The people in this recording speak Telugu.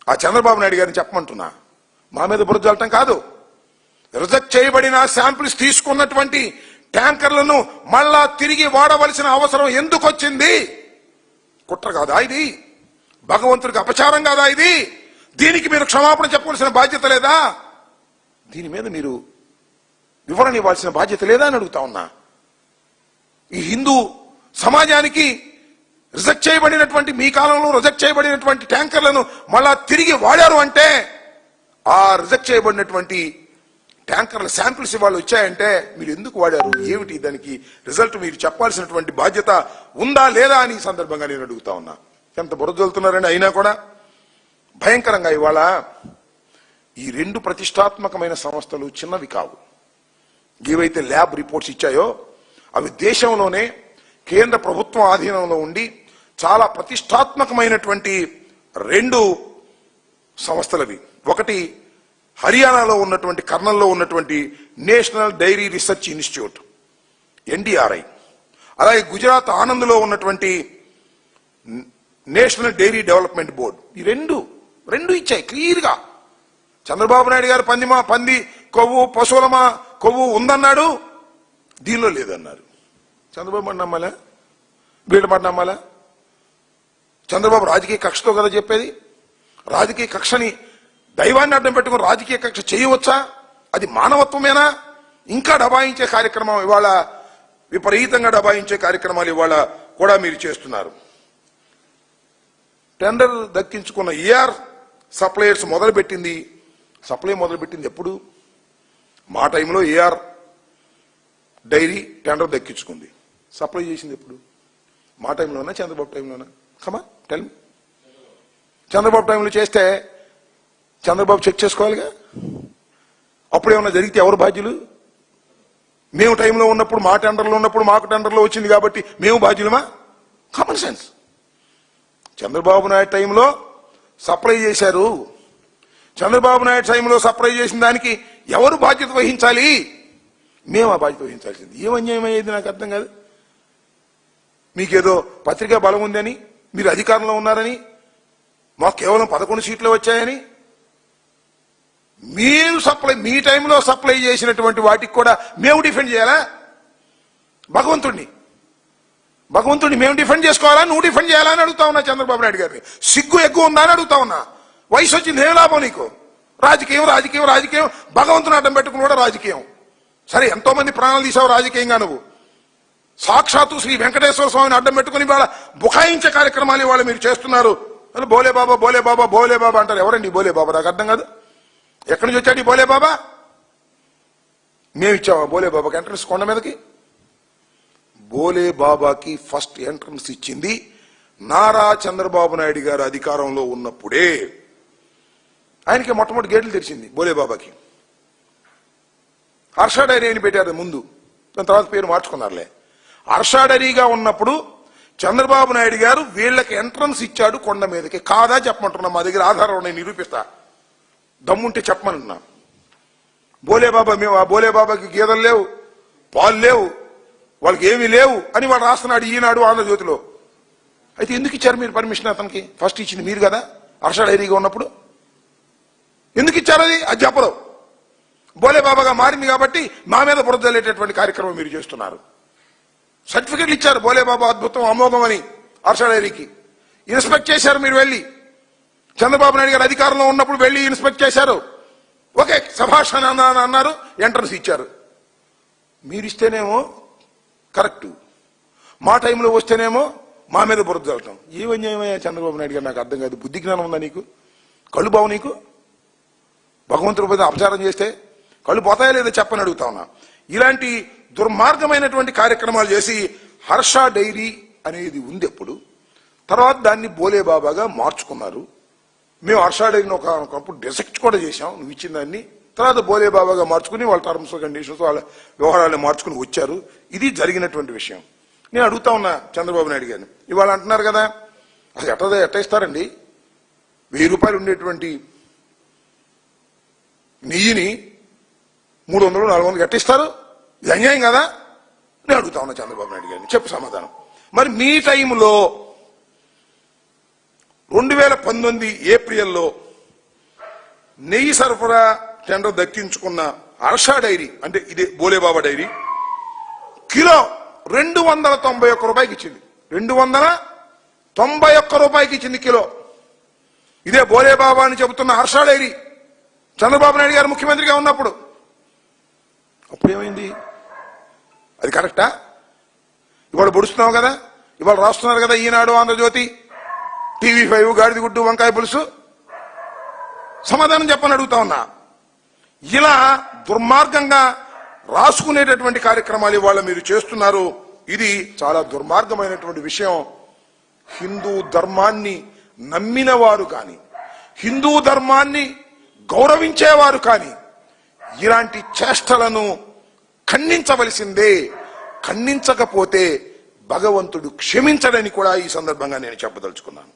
ఆ చంద్రబాబు నాయుడు గారిని చెప్పమంటున్నా, మా మీద బురద జల్లటం కాదు. రిజెక్ట్ చేయబడిన శాంపిల్స్ తీసుకున్నటువంటి ట్యాంకర్లను మళ్ళా తిరిగి వాడవలసిన అవసరం ఎందుకు వచ్చింది? కుట్ర కాదా ఇది? భగవంతుడికి అపచారం కాదా ఇది? దీనికి మీరు క్షమాపణ చెప్పవలసిన బాధ్యత లేదా? దీని మీద మీరు వివరణ ఇవ్వాల్సిన బాధ్యత లేదా అని అడుగుతా ఉన్నా. ఈ హిందూ సమాజానికి రిజెక్ట్ చేయబడినటువంటి, మీ కాలంలో రిజెక్ట్ చేయబడినటువంటి ట్యాంకర్లను మళ్ళా తిరిగి వాడారు అంటే, ఆ రిజెక్ట్ చేయబడినటువంటి ట్యాంకర్ల శాంపిల్స్ ఇవాళ వచ్చాయంటే మీరు ఎందుకు వాడారు, ఏమిటి దానికి రిజల్ట్ మీరు చెప్పాల్సినటువంటి బాధ్యత ఉందా లేదా అని ఈ సందర్భంగా నేను అడుగుతా ఉన్నా. ఎంత బురద జల్లుతున్నారని అయినా కూడా భయంకరంగా ఇవాళ ఈ రెండు ప్రతిష్టాత్మకమైన సంస్థలు చిన్నవి కావు. ఏవైతే ల్యాబ్ రిపోర్ట్స్ ఇచ్చాయో అవి దేశంలోనే కేంద్ర ప్రభుత్వం ఆధీనంలో ఉండి చాలా ప్రతిష్టాత్మకమైనటువంటి రెండు సంస్థలవి. ఒకటి హర్యానాలో ఉన్నటువంటి కర్నల్లో ఉన్నటువంటి national dairy research institute NDRI, అలాగే గుజరాత్ ఆనంద్లో ఉన్నటువంటి నేషనల్ డైరీ డెవలప్మెంట్ బోర్డు. ఈ రెండు ఇచ్చాయి క్లియర్గా. చంద్రబాబు నాయుడు గారు పంది కొవ్వు, పశువుల కొవ్వు ఉందన్నాడు, దీనిలో లేదన్నారు. చంద్రబాబు మాట నమ్మాలా? వీళ్ళ మాట నమ్మాలా? చంద్రబాబు రాజకీయ కక్షతో కదా చెప్పేది. రాజకీయ కక్షని, దైవాన్ని అడ్డం పెట్టుకుని రాజకీయ కక్ష చేయవచ్చా? అది మానవత్వమేనా? ఇంకా డబాయించే కార్యక్రమం ఇవాళ, విపరీతంగా డబాయించే కార్యక్రమాలు ఇవాళ కూడా మీరు చేస్తున్నారు. టెండర్ దక్కించుకున్న AR సప్లయర్స్ సప్లై మొదలుపెట్టింది ఎప్పుడు? మా టైంలో AR డైరీ టెండర్ దక్కించుకుంది. సప్లై చేసింది ఎప్పుడు? మా టైంలోనా చంద్రబాబు టైంలోనా? కమా టెల్ మీ. చంద్రబాబు టైంలో చేస్తే చంద్రబాబు చెక్ చేసుకోవాలిగా. అప్పుడు ఏమన్నా జరిగితే ఎవరు బాధ్యులు? మేము టైంలో ఉన్నప్పుడు, మా టెండర్లో ఉన్నప్పుడు మాకు టెండర్లో వచ్చింది కాబట్టి మేము బాధ్యులమా? Common sense. చంద్రబాబు నాయుడు టైంలో సప్లై చేశారు. చంద్రబాబు నాయుడు టైంలో సప్లై చేసిన దానికి ఎవరు బాధ్యత వహించాలి? మేము ఆ బాధ్యత వహించాల్సింది. ఏం అన్యాయం అయ్యేది నాకు అర్థం కాదు. మీకేదో పత్రికా బలం ఉందని, మీరు అధికారంలో ఉన్నారని, మాకు కేవలం 11 సీట్లు వచ్చాయని, మీ టైంలో సప్లై చేసినటువంటి వాటికి కూడా మేము డిఫెండ్ చేయాలా? భగవంతుడిని మేము డిఫెండ్ చేసుకోవాలా? నువ్వు డిఫెండ్ చేయాలా అని అడుగుతా ఉన్నా చంద్రబాబు నాయుడు గారిని. సిగ్గు ఎక్కువ ఉందా అని అడుగుతా ఉన్నా. వయసు వచ్చింది, ఏం లాభం నీకు? రాజకీయం భగవంతుని అడ్డం పెట్టుకుని కూడా రాజకీయం. సరే, ఎంతో మంది ప్రాణాలు తీసావు రాజకీయంగా నువ్వు. సాక్షాత్తు శ్రీ వెంకటేశ్వర స్వామిని అడ్డం పెట్టుకుని ఇవాళ బుకాయించే కార్యక్రమాలు ఇవాళ మీరు చేస్తున్నారు. బోలే బాబా అంటారు. ఎవరండి బోలే బాబా? నాకు అర్థం కాదు. ఎక్కడి నుంచి వచ్చాడు ఈ బోలే బాబా? మేము ఇచ్చామా బోలే బాబాకి ఎంట్రన్స్? కొండ మీదకి బోలే బాబాకి ఫస్ట్ ఎంట్రన్స్ ఇచ్చింది నారా చంద్రబాబు నాయుడు గారు అధికారంలో ఉన్నప్పుడే. ఆయనకి మొట్టమొదటి గేట్లు తెరిచింది బోలే బాబాకి. హర్ష డైరీ అని పెట్టారు ముందు, దాని తర్వాత పేరు మార్చుకున్నారులే. హర్ష డైరీగా ఉన్నప్పుడు చంద్రబాబు నాయుడు గారు వీళ్ళకి ఎంట్రన్స్ ఇచ్చాడు కొండ మీదకి. కాదా చెప్పమంటున్నా, మా దగ్గర ఆధారం నేను నిరూపిస్తా, దమ్ముంటే చెప్పమనున్నా. బోలేబాబా, మేము ఆ బోలేబాబాకి గీదలు లేవు, పాలు లేవు, వాళ్ళకి ఏమీ లేవు అని వాడు రాస్తున్నాడు ఈనాడు, ఆంధ్రజ్యోతిలో. అయితే ఎందుకు ఇచ్చారు మీరు పర్మిషన్ అతనికి? ఫస్ట్ ఇచ్చింది మీరు కదా హర్ష డైరీగా ఉన్నప్పుడు. ఎందుకు ఇచ్చారు అది చెప్పరు. బోలేబాబాగా మారింది కాబట్టి మా మీద బురద జల్లేటటువంటి కార్యక్రమం మీరు చేస్తున్నారు. సర్టిఫికెట్లు ఇచ్చారు బోలేబాబా అద్భుతం, అమోఘం అని హర్ష డైరీకి. ఇన్స్పెక్ట్ చేశారు మీరు వెళ్ళి. చంద్రబాబు నాయుడు గారు అధికారంలో ఉన్నప్పుడు వెళ్ళి ఇన్స్పెక్ట్ చేశారు. ఓకే, సభాష్ అని అన్నారు, ఎంట్రన్స్ ఇచ్చారు. మీరు ఇస్తేనేమో కరెక్టు, మా టైంలో వస్తేనేమో మా మీద బురద జల్లటం. ఏమన్యాయమయ్యా చంద్రబాబు నాయుడు గారు? నాకు అర్థం కాదు. బుద్ధి జ్ఞానం ఉందా నీకు? కళ్ళు బావు నీకు? భగవంతుడి మీద అపచారం చేస్తే కళ్ళు పోతాయా లేదా చెప్పని అడుగుతా ఉన్నా. ఇలాంటి దుర్మార్గమైనటువంటి కార్యక్రమాలు చేసి హర్ష డైరీ అనేది ఉంది ఎప్పుడు, తర్వాత దాన్ని బోలేబాబాగా మార్చుకున్నారు. మేము హర్ష డైరీని ఒకప్పుడు డిసెక్ట్ కూడా చేశాం, నువ్వు ఇచ్చిన దాన్ని. తర్వాత బోలేబాబాగా మార్చుకుని వాళ్ళ టర్మ్స్ కండిషన్స్, వాళ్ళ వ్యవహారాలు మార్చుకుని వచ్చారు. ఇది జరిగినటువంటి విషయం. నేను అడుగుతా ఉన్నా చంద్రబాబు నాయుడు గారిని. ఇవాళ అంటున్నారు కదా, అసలు ఎట్ట ఇస్తారండి 1000 రూపాయలు ఉండేటువంటి నెయ్యిని 300, 400 ఎట్టిస్తారు? ఇది అన్యాయం కదా? నేను అడుగుతా ఉన్నా చంద్రబాబు నాయుడు గారిని, చెప్పు సమాధానం. మరి మీ టైంలో 2019 ఏప్రిల్లో నెయ్యి సరఫరా టెండర్ దక్కించుకున్న హర్ష డైరీ అంటే ఇదే బోలేబాబా డైరీ కిలో 291 రూపాయకి ఇచ్చింది. 291 రూపాయకి ఇచ్చింది కిలో. ఇదే బోలేబాబా అని చెబుతున్న హర్ష డైరీ చంద్రబాబు నాయుడు గారు ముఖ్యమంత్రిగా ఉన్నప్పుడు. అప్పుడేమైంది? అది కరెక్టా? ఇవాళ పొడుస్తున్నావు కదా, ఇవాళ రాస్తున్నారు కదా ఈనాడు, ఆంధ్రజ్యోతి, TV5, గాడిదగుడ్డు, వంకాయ పులుసు. సమాధానం చెప్పని అడుగుతా ఉన్నా. ఇలా దుర్మార్గంగా రాసుకునేటటువంటి కార్యక్రమాలు ఇవాళ మీరు చేస్తున్నారు. ఇది చాలా దుర్మార్గమైనటువంటి విషయం. హిందూ ధర్మాన్ని నమ్మిన వారు కానీ, హిందూ ధర్మాన్ని గౌరవించేవారు కానీ ఇలాంటి చేష్టలను ఖండించవలసిందే. ఖండించకపోతే భగవంతుడు క్షమించడని కూడా ఈ సందర్భంగా నేను చెప్పదలుచుకున్నాను.